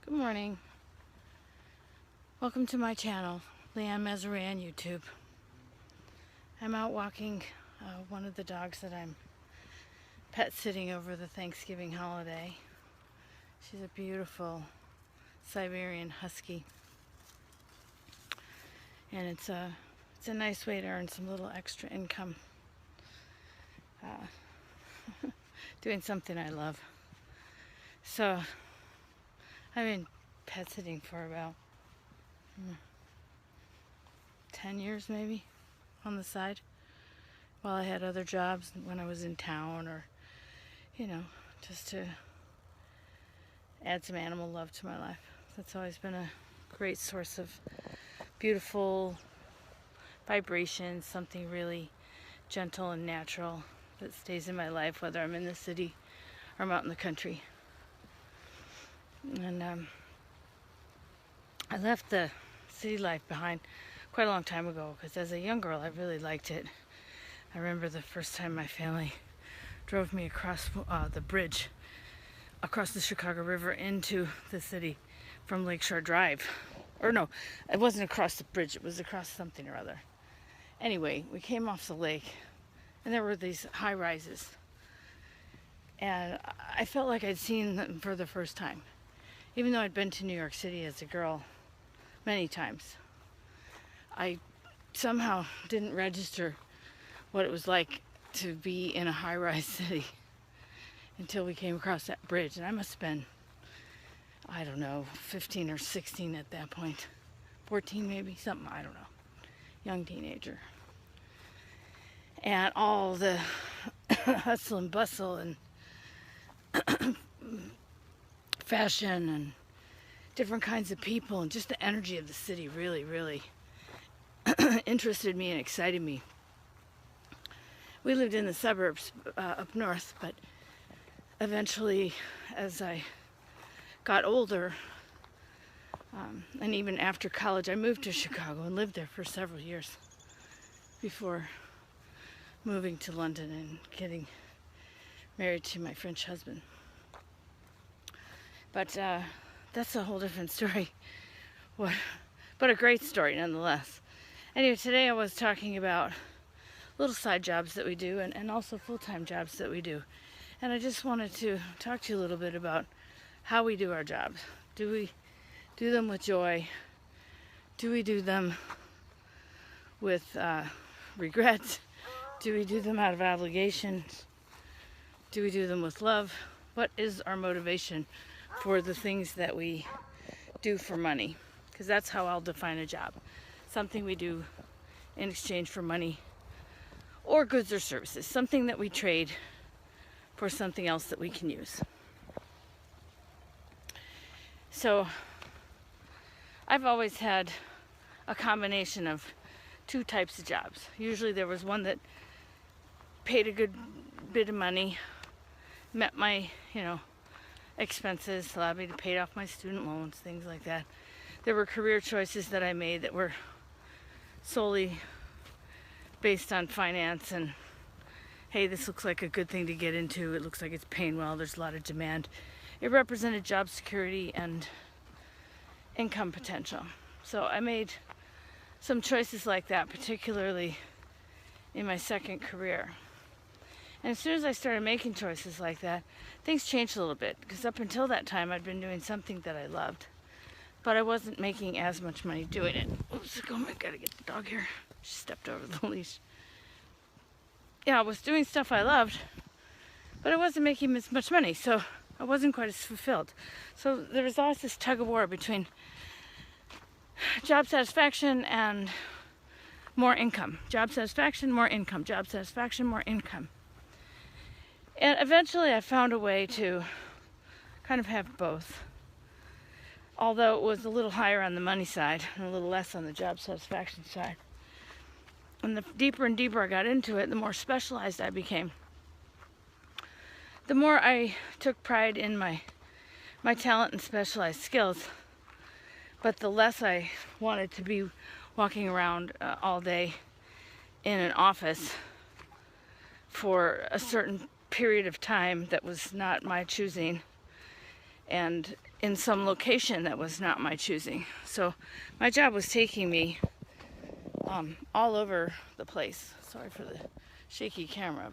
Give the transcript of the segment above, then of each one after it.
Good morning. Welcome to my channel, Leanne Mezeray on YouTube. I'm out walking one of the dogs that I'm pet sitting over the Thanksgiving holiday. She's a beautiful Siberian Husky. And it's a nice way to earn some little extra income. Doing something I love. So I've been pet sitting for about 10 years maybe on the side while I had other jobs when I was in town, or just to add some animal love to my life. That's always been a great source of beautiful vibrations, something really gentle and natural that stays in my life, whether I'm in the city or I'm out in the country. And I left the city life behind quite a long time ago, because as a young girl I really liked it. I remember the first time my family drove me across the bridge across the Chicago River into the city from Lakeshore Drive. Or no, it wasn't across the bridge, it was across something or other. Anyway, we came off the lake and there were these high rises, and I felt like I'd seen them for the first time, even though I'd been to New York City as a girl many times. I somehow didn't register what it was like to be in a high-rise city until we came across that bridge. And I must have been, I don't know, 15 or 16 at that point. 14 maybe, something, I don't know. Young teenager. And all the hustle and bustle and fashion and different kinds of people and just the energy of the city really interested me and excited me. We lived in the suburbs up north, but eventually, as I got older, and even after college, I moved to Chicago and lived there for several years before moving to London and getting married to my French husband. But that's a whole different story. But a great story nonetheless. Anyway, today I was talking about little side jobs that we do, and also full-time jobs that we do. And I just wanted to talk to you a little bit about how we do our jobs. Do we do them with joy? Do we do them with regret? Do we do them out of obligation? Do we do them with love? What is our motivation for the things that we do for money? Because that's how I'll define a job. Something we do in exchange for money or goods or services. Something that we trade for something else that we can use. So I've always had a combination of two types of jobs. Usually there was one that paid a good bit of money, met my, expenses, allowed me to pay off my student loans, things like that. There were career choices that I made that were solely based on finance and, hey, this looks like a good thing to get into. It looks like it's paying well. There's a lot of demand. It represented job security and income potential. So I made some choices like that, particularly in my second career. And as soon as I started making choices like that, things changed a little bit, because up until that time I'd been doing something that I loved, but I wasn't making as much money doing it. Oops, I gotta get the dog here. She stepped over the leash. Yeah, I was doing stuff I loved, but I wasn't making as much money, so I wasn't quite as fulfilled. So there was always this tug of war between job satisfaction and more income. Job satisfaction, more income. Job satisfaction, more income. And eventually I found a way to kind of have both. Although it was a little higher on the money side and a little less on the job satisfaction side. And the deeper and deeper I got into it, the more specialized I became. The more I took pride in my talent and specialized skills, but the less I wanted to be walking around all day in an office for a certain period of time that was not my choosing, and in some location that was not my choosing. So my job was taking me all over the place. Sorry for the shaky camera,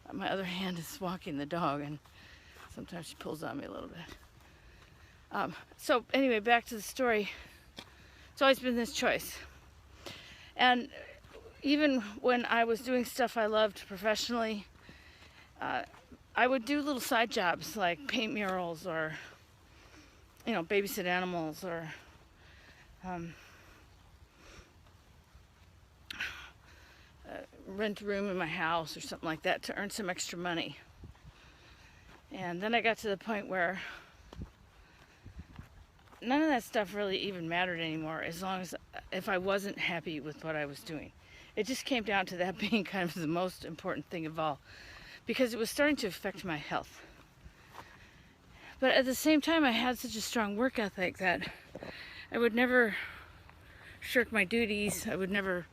but my other hand is walking the dog, and sometimes she pulls on me a little bit. So anyway, back to the story. It's always been this choice. And even when I was doing stuff I loved professionally, I would do little side jobs like paint murals or, babysit animals or rent a room in my house or something like that to earn some extra money. And then I got to the point where none of that stuff really even mattered anymore, as long as if I wasn't happy with what I was doing. It just came down to that being kind of the most important thing of all, because it was starting to affect my health. But at the same time, I had such a strong work ethic that I would never shirk my duties. I would never,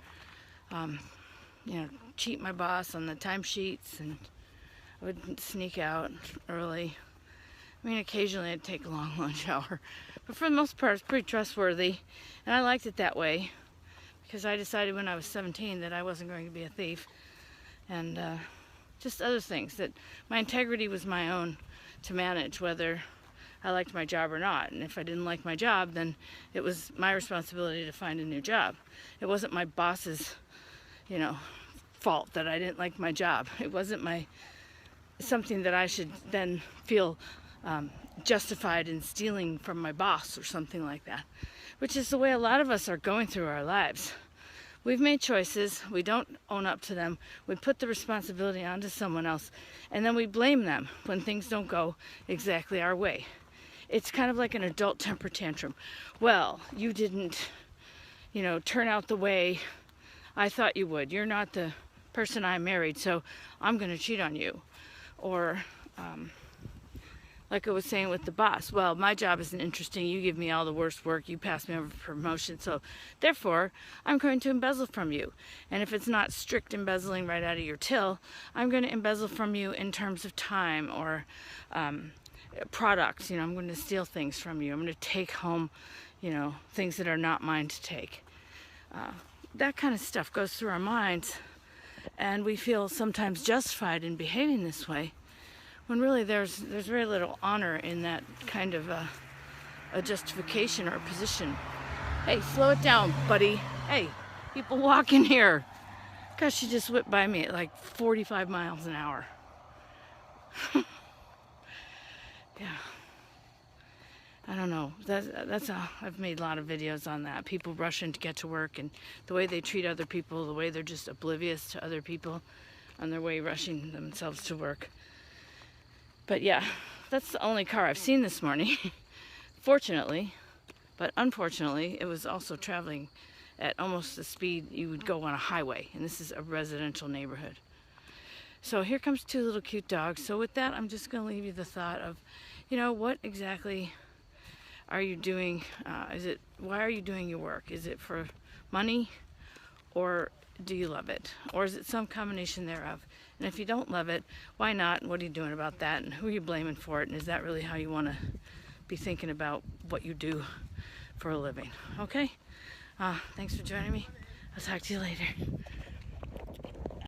cheat my boss on the timesheets, and I would sneak out early. I mean, occasionally I'd take a long lunch hour, but for the most part, it's pretty trustworthy, and I liked it that way because I decided when I was 17 that I wasn't going to be a thief, and just other things, that my integrity was my own to manage, whether I liked my job or not. And if I didn't like my job, then it was my responsibility to find a new job. It wasn't my boss's, fault that I didn't like my job. It wasn't something that I should then feel justified in stealing from my boss or something like that, which is the way a lot of us are going through our lives. We've made choices, we don't own up to them, we put the responsibility onto someone else, and then we blame them when things don't go exactly our way. It's kind of like an adult temper tantrum. Well, you didn't, turn out the way I thought you would. You're not the person I married, so I'm going to cheat on you. Or, like I was saying with the boss, well, my job isn't interesting, you give me all the worst work, you pass me over for promotion, so therefore I'm going to embezzle from you. And if it's not strict embezzling right out of your till, I'm going to embezzle from you in terms of time or products. I'm going to steal things from you. I'm going to take home, things that are not mine to take. That kind of stuff goes through our minds, and we feel sometimes justified in behaving this way, when really there's very little honor in that kind of a justification or a position. Hey, slow it down, buddy. Hey, people walking here. Gosh, she just whipped by me at like 45 miles an hour. Yeah. I don't know. I've made a lot of videos on that. People rushing to get to work, and the way they treat other people, the way they're just oblivious to other people on their way rushing themselves to work. But yeah, that's the only car I've seen this morning, fortunately. But unfortunately, it was also traveling at almost the speed you would go on a highway, and this is a residential neighborhood. So here comes two little cute dogs. So with that, I'm just going to leave you the thought of, what exactly are you doing? Why are you doing your work? Is it for money, or do you love it? Or is it some combination thereof? And if you don't love it, why not? And what are you doing about that? And who are you blaming for it? And is that really how you want to be thinking about what you do for a living? Okay? Thanks for joining me. I'll talk to you later.